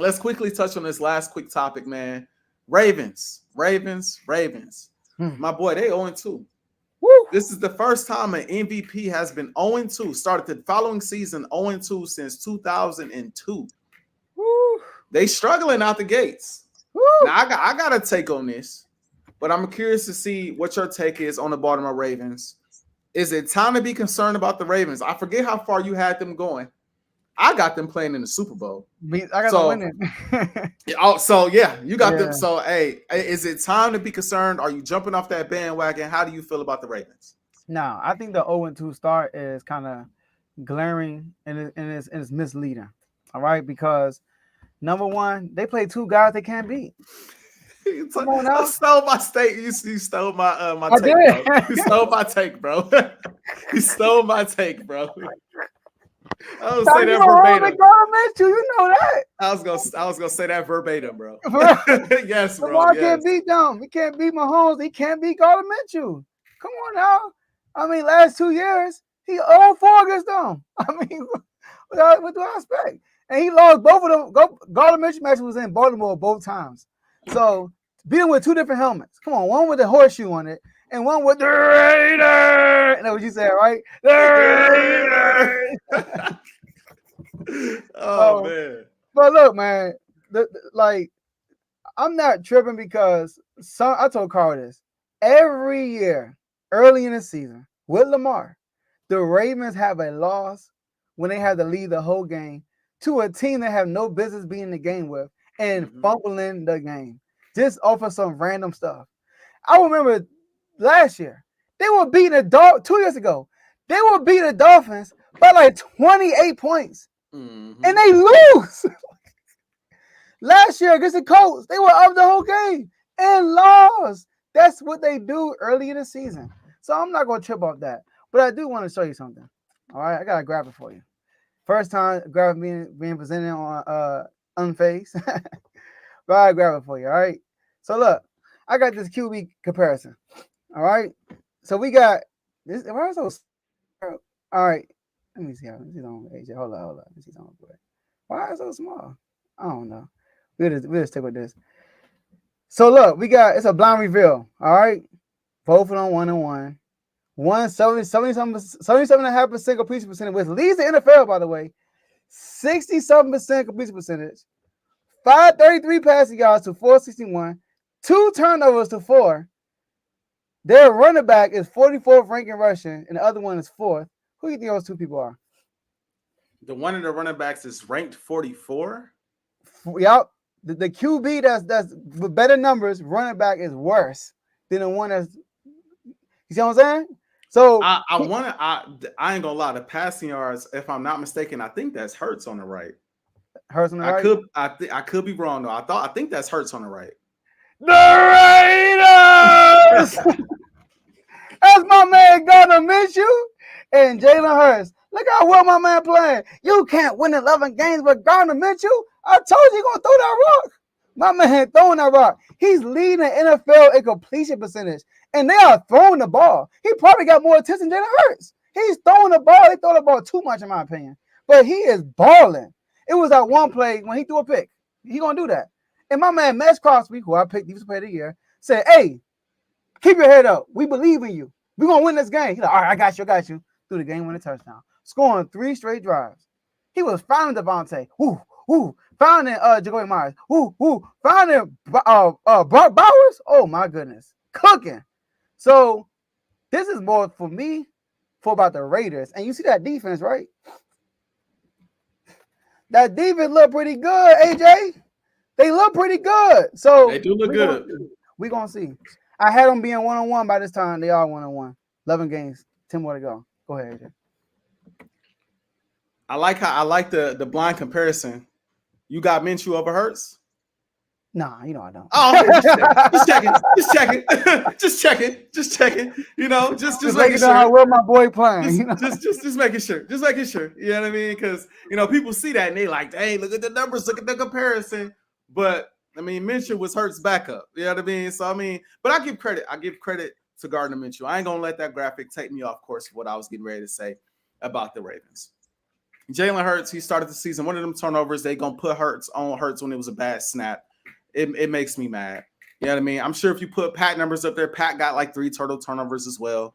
let's quickly touch on this last quick topic, man. Ravens. My boy, they 0-2. Woo! This is the first time an MVP has been 0-2. Started the following season 0-2 since 2002. Woo! They struggling out the gates. Woo! Now I got a take on this, but I'm curious to see what your take is on the Baltimore Ravens. Is it time to be concerned about the Ravens? I forget how far you had them going. I got them playing in the Super Bowl. I got them winning. So yeah, you got them. So hey, is it time to be concerned? Are you jumping off that bandwagon? How do you feel about the Ravens? No, I think the 0-2 start is kind of glaring and it's misleading. All right, because number one, they play two guys they can't beat. Come on now. I stole my state. You stole my my take, did. bro. You stole my take, bro. You stole my take, bro. I don't say that verbatim. You know that. I was gonna say that verbatim, bro. Yes, bro. Lamar can't beat them. He can't beat Mahomes. He can't beat Gardner Minshew. Come on now. I mean, last 2 years he 0-4 against them. I mean, what do I expect? And he lost both of them. Gardner Minshew match was in Baltimore both times. So beating with two different helmets. Come on, one with the horseshoe on it, and one with the Raider. That's what you said, right? The Raider. Oh man. But look, man, I'm not tripping because I told Carl this. Every year, early in the season, with Lamar, the Ravens have a loss when they have to lead the whole game to a team that have no business being in the game with and fumbling the game. Just off of some random stuff. I remember last year, they were beating the 2 years ago. They were beating the Dolphins by like 28 points. And they lose. Last year against the Colts, they were up the whole game and lost. That's what they do early in the season. So I'm not going to trip off that. But I do want to show you something. All right, I got to grab it for you. First time grab being presented on Unfazed. But I grab it for you, all right? So look, I got this QB comparison. All right. So we got this. Why is those? All right. Let me see how. Let me see on AJ. Hold on. Let me see something. Why is it so small? I don't know. We'll just stick with this. So look, it's a blind reveal. All right. Both of them 1-1. 77.5% completion percentage, which leads the NFL, by the way. 67% completion percentage. 533 passing yards to 461. 2 turnovers to 4. Their running back is 44th ranking rushing, and the other one is 4th. Who do you think those two people are? The one of the running backs is ranked 44. Yep. The QB that's with better numbers, running back is worse than the one that's. You see what I'm saying? So I ain't gonna lie. The passing yards, if I'm not mistaken, I think that's Hurts on the right. Hurts on the right. I could be wrong though. I think that's Hurts on the right. The Raiders. That's my man Gardner Minshew and Jalen Hurts. Look how well my man playing. You can't win 11 games with Gardner Minshew. I told you gonna throw that rock. My man throwing that rock. He's leading the NFL in completion percentage, and they are throwing the ball. He probably got more attention than Hurts. He's throwing the ball. They throw the ball too much, in my opinion. But he is balling. It was that one play when he threw a pick. He gonna do that. And my man Max Crosby, who I picked Defensive Player of the Year, said, "Hey, keep your head up. We believe in you. We're gonna win this game." He's like, "All right, I got you." Threw the game-winning touchdown, scoring 3 straight drives. He was finding Devontae. Finding Jacoby Myers. Finding Brock Bowers. Oh my goodness, cooking. So this is more for me for about the Raiders. And you see that defense, right? That defense look pretty good, AJ. They look pretty good. So they do look good. We're gonna see. I had them being 1-1 by this time. They are 1-1. 11 games, 10 more to go. Go ahead, AJ. I like the blind comparison. You got Minshew over Hurts? Nah, you know I don't. Oh, just checking. You know, just making sure how well my boy playing. Just making sure. You know what I mean? Because people see that and they like, hey, look at the numbers, look at the comparison. But I mean, Minshew was Hurts' backup. You know what I mean? So I mean, but I give credit to Gardner Minshew. I ain't gonna let that graphic take me off course of what I was getting ready to say about the Ravens. Jalen Hurts, he started the season. One of them turnovers, they gonna put Hurts on Hurts when it was a bad snap. It makes me mad. You know what I mean? I'm sure if you put Pat numbers up there, Pat got like 3 total turnovers as well.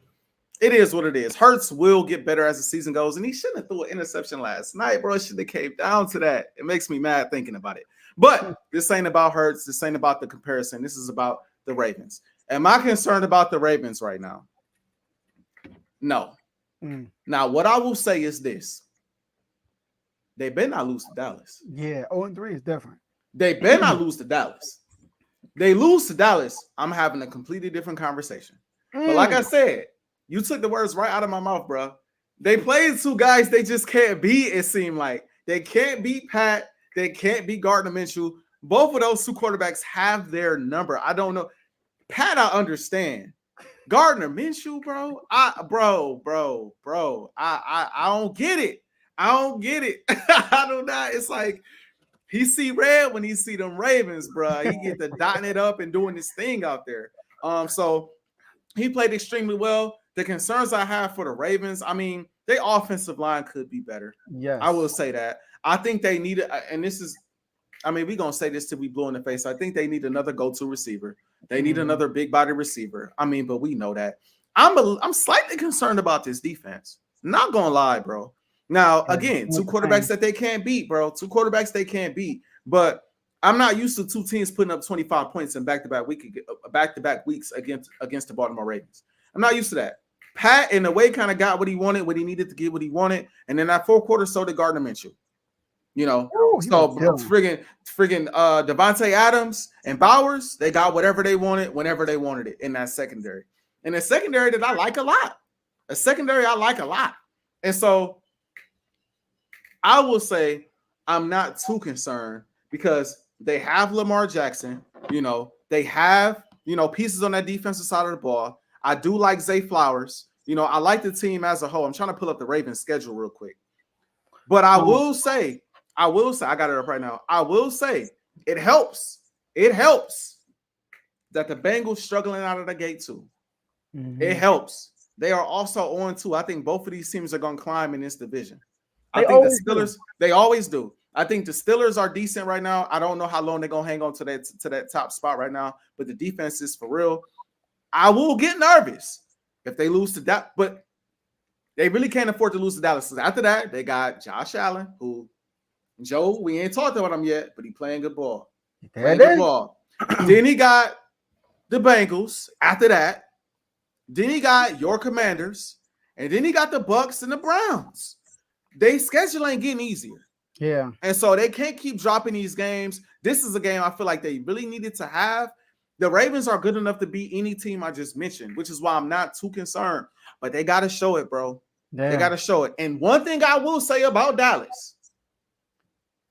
It is what it is. Hurts will get better as the season goes, and he shouldn't have threw an interception last night, bro. Should have came down to that. It makes me mad thinking about it. But this ain't about Hurts. This ain't about the comparison. This is about the Ravens. Am I concerned about the Ravens right now? No. Now, what I will say is this. They better not lose to Dallas. Yeah, 0-3 is different. They better not lose to Dallas. They lose to Dallas, I'm having a completely different conversation. But like I said, you took the words right out of my mouth, bro. They played 2 guys they just can't beat, it seemed like. They can't beat Pat. They can't beat Gardner Minshew. Both of those 2 quarterbacks have their number. I don't know. Pat, I understand. Gardner Minshew, bro. I don't get it. I don't get it. I do not. It's like he see red when he see them Ravens, bro. He get the dotting it up and doing this thing out there. So he played extremely well. The concerns I have for the Ravens, I mean, their offensive line could be better. Yes, I will say that. I think they need it, and this is, I mean, we're gonna say this till we blow in the face. I think they need another go-to receiver. They need another big body receiver. I mean, but we know that. I'm slightly concerned about this defense. Not gonna lie, bro. Now, again, 2 quarterbacks that they can't beat, bro. 2 quarterbacks they can't beat. But I'm not used to 2 teams putting up 25 points in back-to-back weeks against the Baltimore Ravens. I'm not used to that. Pat, in a way, kind of got what he wanted, what he needed to get, what he wanted, and then that 4th quarter, so did Gardner Minshew. You know, so friggin' Devontae Adams and Bowers, they got whatever they wanted whenever they wanted it in that secondary. And a secondary that I like a lot. And so I will say I'm not too concerned because they have Lamar Jackson. You know, they have, pieces on that defensive side of the ball. I do like Zay Flowers. I like the team as a whole. I'm trying to pull up the Ravens schedule real quick. But I will say, I got it up right now. I will say it helps. It helps that the Bengals struggling out of the gate too. It helps. They are also on too. I think both of these teams are going to climb in this division. I think the Steelers, they always do. I think the Steelers are decent right now. I don't know how long they're going to hang on to that top spot right now, but the defense is for real. I will get nervous if they lose to that, but they really can't afford to lose to Dallas. After that, they got Josh Allen, who Joe, we ain't talked about him yet, but he playing good ball. Then he got the Bengals after that. Then he got your Commanders, and then he got the Bucks and the Browns. They schedule ain't getting easier. Yeah. And so they can't keep dropping these games. This is a game I feel like they really needed to have. The Ravens are good enough to beat any team I just mentioned, which is why I'm not too concerned. But they got to show it, bro. Yeah. They got to show it. And one thing I will say about Dallas,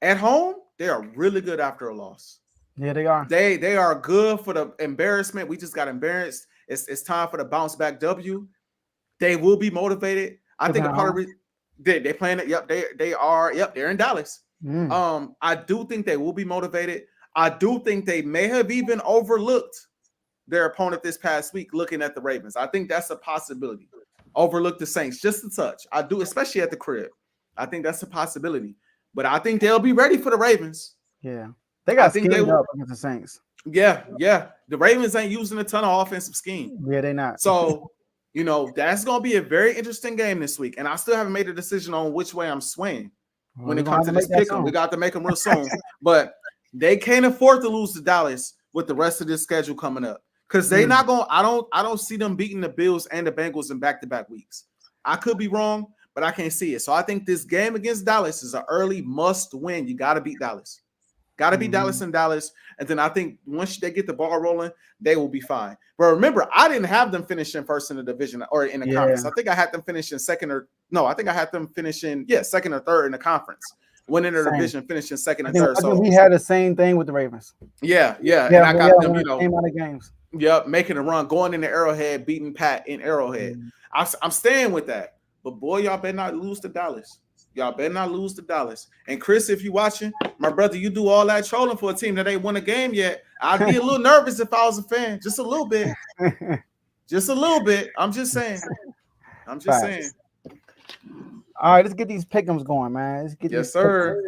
at home, they are really good after a loss. Yeah, they are. They are good for the embarrassment. We just got embarrassed. It's time for the bounce back W. They will be motivated. I think a part of they playing it. Yep, they are. Yep, they're in Dallas. I do think they will be motivated. I do think they may have even overlooked their opponent this past week looking at the Ravens. I think that's a possibility. Overlook the Saints just a touch. I do, especially at the crib. I think that's a possibility. But I think they'll be ready for the Ravens. Yeah. They got schemed up against the Saints. Yeah. The Ravens ain't using a ton of offensive scheme. Yeah, they're not. So, that's going to be a very interesting game this week. And I still haven't made a decision on which way I'm swaying when it comes to this pick 'em. We got to make them real soon. But they can't afford to lose to Dallas with the rest of this schedule coming up. Because they're not going, I don't see them beating the Bills and the Bengals in back-to-back weeks. I could be wrong, but I can't see it. So I think this game against Dallas is an early must win. You got to beat Dallas. Got to beat Dallas and Dallas. And then I think once they get the ball rolling, they will be fine. But remember, I didn't have them finishing first in the division or in the conference. I think I had them finishing second or third in the conference. Winning the division, finishing second and third. So we had the same thing with the Ravens. Yeah. And I got them, same amount of games. Yep, making a run, going into Arrowhead, beating Pat in Arrowhead. I'm staying with that. But boy, y'all better not lose to Dallas. And Chris, if you watching, my brother, you do all that trolling for a team that ain't won a game yet. I'd be a little nervous if I was a fan. Just a little bit. I'm just saying. All right, let's get these pick'ems going, man. Let's get Yes, these sir.